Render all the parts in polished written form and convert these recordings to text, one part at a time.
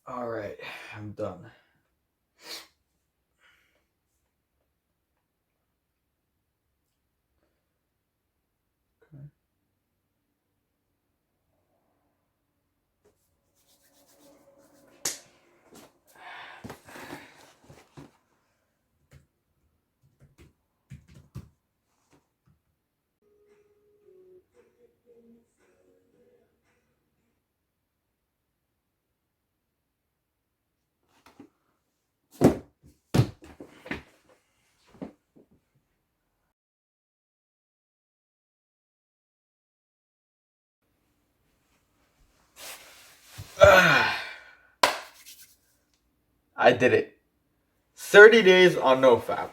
All right, I'm done. Okay. I did it. 30 days on NoFap.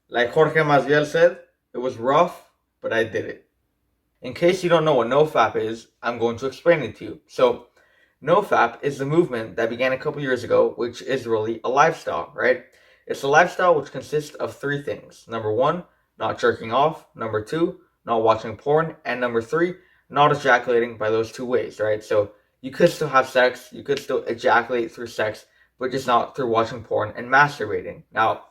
Like Jorge Masviel said, it was rough, but I did it. In case you don't know what NoFap is, I'm going to explain it to you. So, NoFap is the movement that began a couple years ago, which is really a lifestyle, right? It's a lifestyle which consists of three things. Number one, not jerking off. Number two, not watching porn. And number three, not ejaculating by those two ways, right? So you could still have sex, you could still ejaculate through sex, but just not through watching porn and masturbating. Now,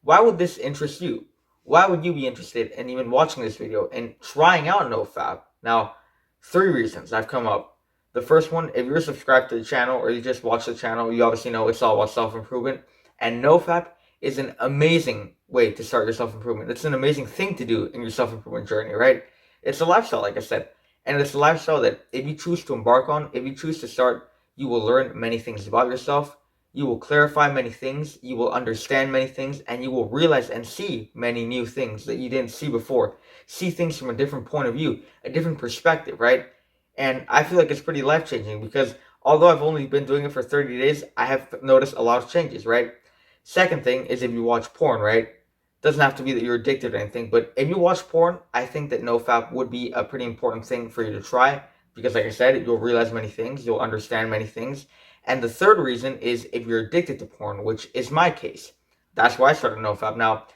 why would this interest you? Why would you be interested in even watching this video and trying out NoFap? Now, three reasons I've come up. The first one, if you're subscribed to the channel or you just watch the channel, you obviously know it's all about self-improvement. And NoFap is an amazing way to start your self-improvement. It's an amazing thing to do in your self-improvement journey, right? It's a lifestyle, like I said. And it's a lifestyle that if you choose to embark on, if you choose to start, you will learn many things about yourself. You will clarify many things, you will understand many things, and you will realize and see many new things that you didn't see before. See things from a different point of view, a different perspective, right? And I feel like it's pretty life changing because although I've only been doing it for 30 days, I have noticed a lot of changes, right? Second thing is if you watch porn, right? Doesn't have to be that you're addicted or anything, but if you watch porn, I think that NoFap would be a pretty important thing for you to try because, like I said, you'll realize many things, you'll understand many things. And the third reason is if you're addicted to porn, which is my case. That's why I started NoFap. Now,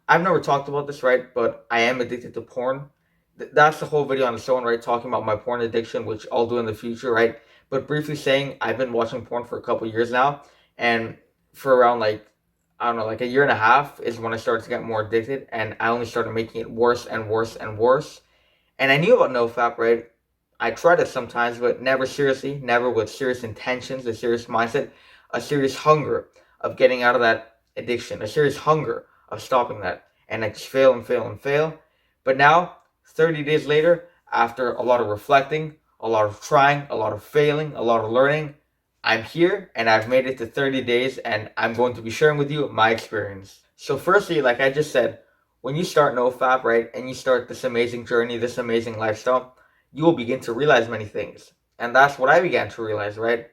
I've never talked about this, right? But I am addicted to porn. That's the whole video on its own, right? Talking about my porn addiction, which I'll do in the future, right? But briefly saying, I've been watching porn for a couple years now, and for around like I don't know, like a year and a half is when I started to get more addicted, and I only started making it worse and worse and worse. And I knew about NoFap, right? I tried it sometimes, but never seriously, never with serious intentions, a serious mindset, a serious hunger of getting out of that addiction, a serious hunger of stopping that. And I just fail and fail and fail. But now, 30 days later, after a lot of reflecting, a lot of trying, a lot of failing, a lot of learning, I'm here and I've made it to 30 days and I'm going to be sharing with you my experience. So, firstly, like I just said, when you start NoFap, right, and you start this amazing journey, this amazing lifestyle, you will begin to realize many things. And that's what I began to realize, right?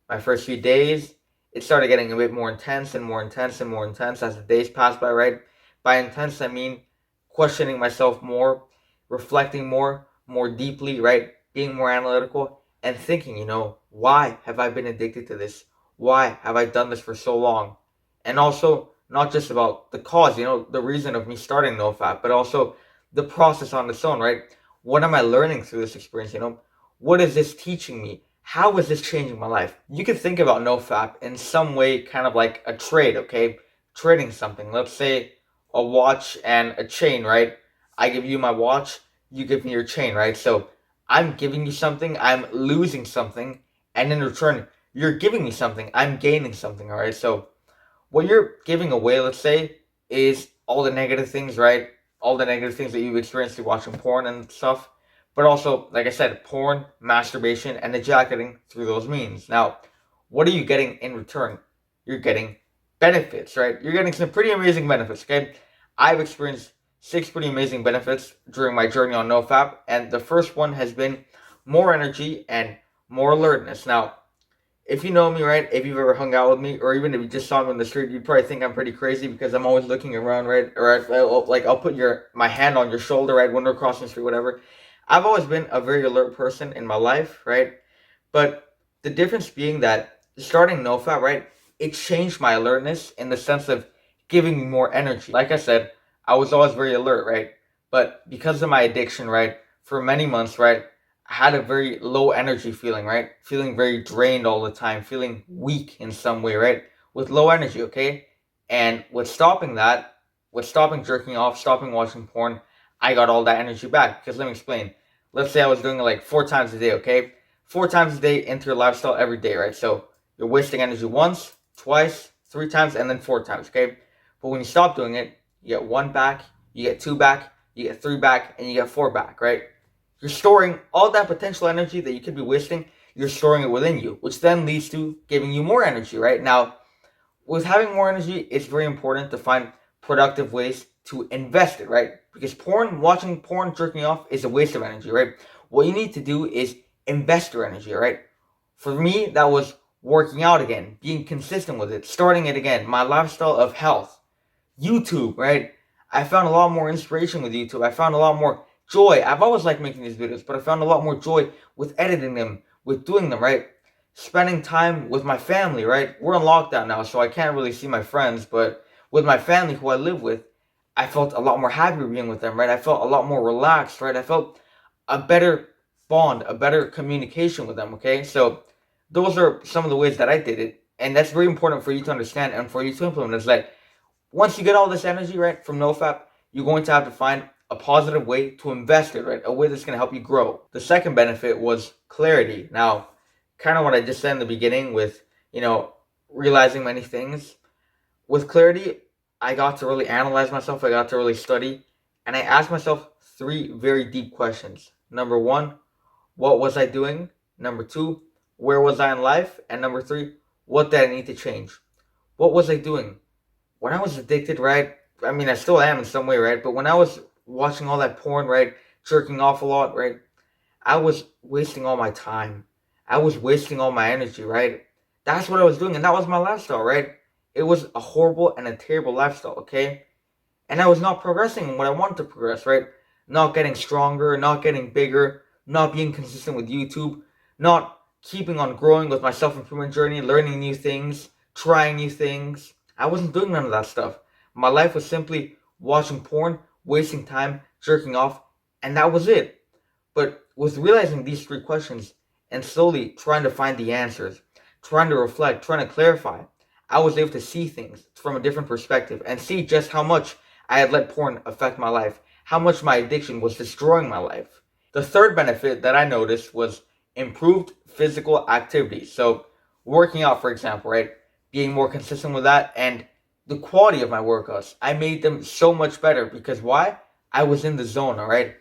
My first few days, it started getting a bit more intense and more intense and more intense as the days passed by, right? By intense, I mean questioning myself more, reflecting more, more deeply, right? Being more analytical and thinking, why have I been addicted to this? Why have I done this for so long? And also, not just about the cause, the reason of me starting NoFap, but also the process on its own, right? What am I learning through this experience? What is this teaching me? How is this changing my life? You could think about NoFap in some way, kind of like a trade, okay? Trading something. Let's say a watch and a chain, right? I give you my watch, you give me your chain, right? So I'm giving you something, I'm losing something, and in return, you're giving me something, I'm gaining something, all right? So what you're giving away, let's say, is all the negative things, right? All the negative things that you've experienced through watching porn and stuff. But also, like I said, porn, masturbation, and ejaculating through those means. Now, what are you getting in return? You're getting benefits, right? You're getting some pretty amazing benefits, okay? I've experienced 6 pretty amazing benefits during my journey on NoFap, and the first one has been more energy and more alertness. Now, if you know me, right, if you've ever hung out with me, or even if you just saw me on the street, you'd probably think I'm pretty crazy because I'm always looking around, right? Or I'll put my hand on your shoulder, right, when we're crossing the street, whatever. I've always been a very alert person in my life, right? But the difference being that starting NoFap, right, it changed my alertness in the sense of giving me more energy. Like I said, I was always very alert, right? But because of my addiction, right, for many months, right, I had a very low energy feeling, right? Feeling very drained all the time, feeling weak in some way, right? With low energy, okay? And with stopping that, with stopping jerking off, stopping watching porn, I got all that energy back. Because let me explain. Let's say I was doing it like 4 times a day, okay? 4 times a day into your lifestyle every day, right? So you're wasting energy once, twice, 3 times, and then 4 times, okay? But when you stop doing it, you get 1 back, you get 2 back, you get 3 back, and you get 4 back, right? You're storing all that potential energy that you could be wasting, you're storing it within you, which then leads to giving you more energy, right? Now, with having more energy, it's very important to find productive ways to invest it, right? Because watching porn, jerking off is a waste of energy, right? What you need to do is invest your energy, right? For me, that was working out again, being consistent with it, starting it again, my lifestyle of health. YouTube, right? I found a lot more inspiration with YouTube. I found a lot more joy. I've always liked making these videos, but I found a lot more joy with editing them, with doing them, right? Spending time with my family, right? We're in lockdown now, so I can't really see my friends, but with my family who I live with, I felt a lot more happy being with them, right? I felt a lot more relaxed, right? I felt a better bond, a better communication with them, okay? So those are some of the ways that I did it. And that's very important for you to understand and for you to implement is that once you get all this energy, right, from NoFap, you're going to have to find a positive way to invest it, right? A way that's going to help you grow. The second benefit was clarity. Now, kind of what I just said in the beginning with, realizing many things. With clarity, I got to really analyze myself. I got to really study. And I asked myself 3 very deep questions. Number 1, what was I doing? Number 2, where was I in life? And number 3, what did I need to change? What was I doing? When I was addicted, right? I mean, I still am in some way, right? But when I was watching all that porn, right? Jerking off a lot, right? I was wasting all my time. I was wasting all my energy, right? That's what I was doing, and that was my lifestyle, right? It was a horrible and a terrible lifestyle, okay? And I was not progressing in what I wanted to progress, right? Not getting stronger, not getting bigger, not being consistent with YouTube, not keeping on growing with my self-improvement journey, learning new things, trying new things. I wasn't doing none of that stuff. My life was simply watching porn, wasting time, jerking off, and that was it. But with realizing these 3 questions and slowly trying to find the answers, trying to reflect, trying to clarify, I was able to see things from a different perspective and see just how much I had let porn affect my life, how much my addiction was destroying my life. The third benefit that I noticed was improved physical activity. So, working out, for example, right? Being more consistent with that and the quality of my workouts. I made them so much better because why? I was in the zone, all right?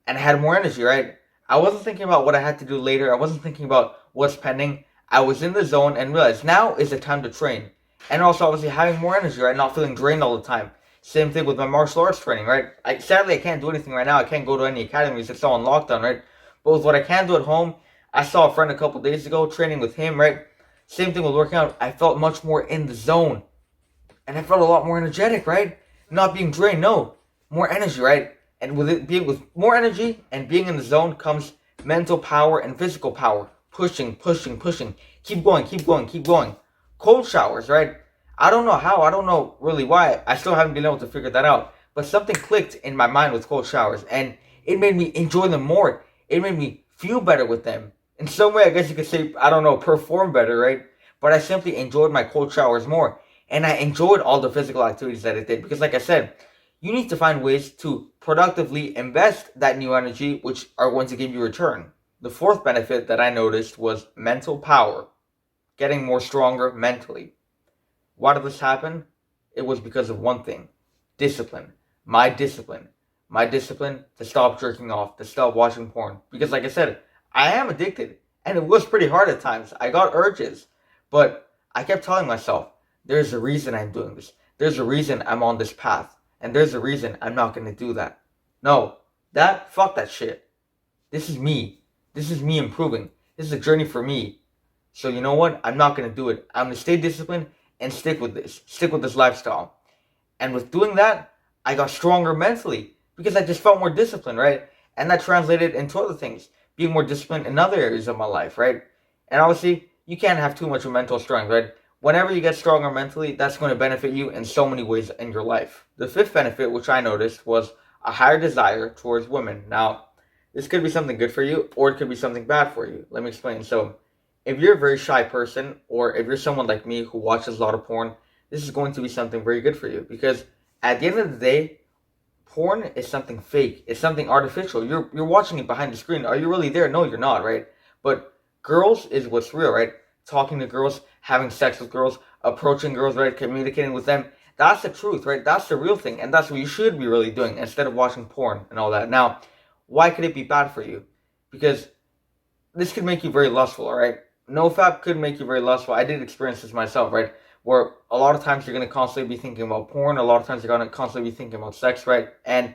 And I had more energy, right? I wasn't thinking about what I had to do later. I wasn't thinking about what's pending. I was in the zone and realized now is the time to train. And also, obviously, having more energy, right? Not feeling drained all the time. Same thing with my martial arts training, right? Sadly, I can't do anything right now. I can't go to any academies. It's all on lockdown, right? But with what I can do at home, I saw a friend a couple days ago training with him, right? Same thing with working out. I felt much more in the zone. And I felt a lot more energetic, right? Not being drained, no. More energy, right? And with more energy and being in the zone comes mental power and physical power. Pushing, pushing, pushing. Keep going, keep going, keep going. Cold showers, right? I don't know how, I don't know really why. I still haven't been able to figure that out. But something clicked in my mind with cold showers. And it made me enjoy them more. It made me feel better with them. In some way, I guess you could say, I don't know, perform better, right? But I simply enjoyed my cold showers more. And I enjoyed all the physical activities that it did. Because like I said, you need to find ways to productively invest that new energy, which are going to give you a return. The fourth benefit that I noticed was mental power. Getting more stronger mentally. Why did this happen? It was because of one thing. Discipline. My discipline. My discipline to stop jerking off, to stop watching porn. Because like I said, I am addicted. And it was pretty hard at times. I got urges. But I kept telling myself, there's a reason I'm doing this. There's a reason I'm on this path. And there's a reason I'm not going to do that. No. Fuck that shit. This is me. This is me improving. This is a journey for me. So you know what? I'm not going to do it. I'm going to stay disciplined and stick with this. Stick with this lifestyle. And with doing that, I got stronger mentally. Because I just felt more disciplined, right? And that translated into other things. Being more disciplined in other areas of my life, right? And obviously, you can't have too much of mental strength, right? Whenever you get stronger mentally, that's going to benefit you in so many ways in your life. The fifth benefit, which I noticed, was a higher desire towards women. Now, This could be something good for you, or it could be something bad for you. Let me explain. So, if you're a very shy person, or if you're someone like me who watches a lot of porn, this is going to be something very good for you, because at the end of the day, porn is something fake. It's something artificial. You're watching it behind the screen. Are you really there? No, you're not, right? But girls is what's real, right? Talking to girls, having sex with girls, approaching girls, right? Communicating with them. That's the truth, right? That's the real thing, and that's what you should be really doing instead of watching porn and all that. Now, why could it be bad for you? Because this could make you very lustful, all right? NoFap could make you very lustful. I did experience this myself, right? Where a lot of times you're going to constantly be thinking about porn. A lot of times you're going to constantly be thinking about sex, right? And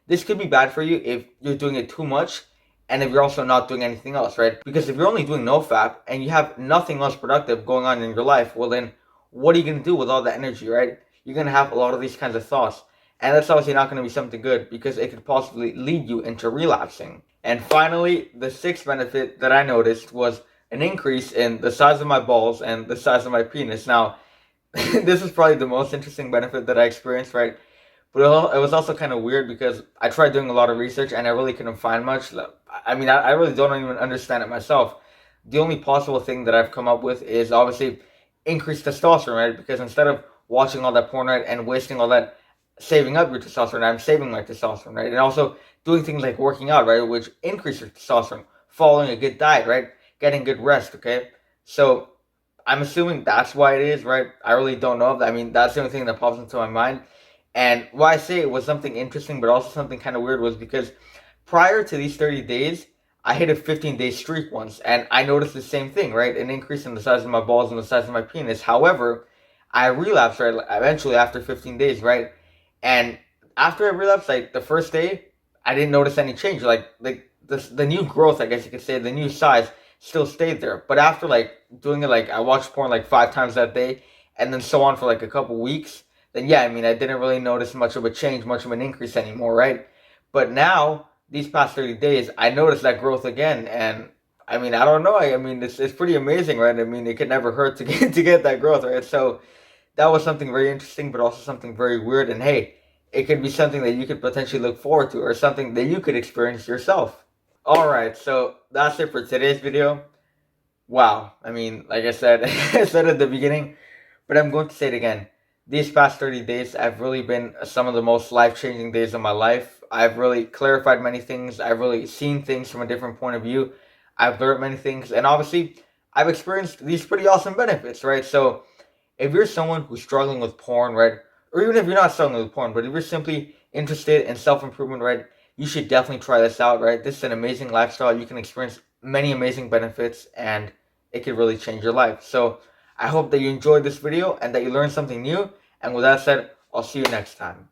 this could be bad for you if you're doing it too much and if you're also not doing anything else, right? Because if you're only doing NoFap and you have nothing else productive going on in your life, well then, what are you going to do with all that energy, right? You're going to have a lot of these kinds of thoughts. And that's obviously not going to be something good because it could possibly lead you into relapsing. And finally, the sixth benefit that I noticed was an increase in the size of my balls and the size of my penis. Now, this is probably the most interesting benefit that I experienced, right? But it was also kind of weird because I tried doing a lot of research and I really couldn't find much. I mean, I really don't even understand it myself. The only possible thing that I've come up with is obviously increased testosterone, right? Because instead of watching all that porn, right, and wasting all that saving up your testosterone, I'm saving my testosterone, right? And also doing things like working out, right, which increase your testosterone, following a good diet, right, getting good rest, okay? So I'm assuming that's why it is, right? I really don't know. I mean, that's the only thing that pops into my mind. And why I say it was something interesting, but also something kind of weird, was because prior to these 30 days, I hit a 15-day streak once, and I noticed the same thing, right? An increase in the size of my balls and the size of my penis. However, I relapsed, right? Eventually, after 15 days, right? And after I relapsed, like the first day, I didn't notice any change. Like the new growth, I guess you could say, the new size still stayed there. But after like doing it, like I watched porn like 5 times that day, and then so on for like a couple weeks, then yeah, I mean, I didn't really notice much of a change, much of an increase anymore, right? But now, these past 30 days, I noticed that growth again, and I mean, I don't know. I mean, it's pretty amazing, right? I mean, it could never hurt to get that growth, right? So that was something very interesting, but also something very weird. And hey, it could be something that you could potentially look forward to, or something that you could experience yourself. All right, so that's it for today's video. Wow, I mean, like I said, I said at the beginning, but I'm going to say it again. These past 30 days have really been some of the most life-changing days of my life. I've really clarified many things. I've really seen things from a different point of view. I've learned many things, and obviously, I've experienced these pretty awesome benefits, right? So, if you're someone who's struggling with porn, right, or even if you're not struggling with porn, but if you're simply interested in self-improvement, right, you should definitely try this out, right? This is an amazing lifestyle. You can experience many amazing benefits, and it could really change your life. So I hope that you enjoyed this video and that you learned something new. And with that said, I'll see you next time.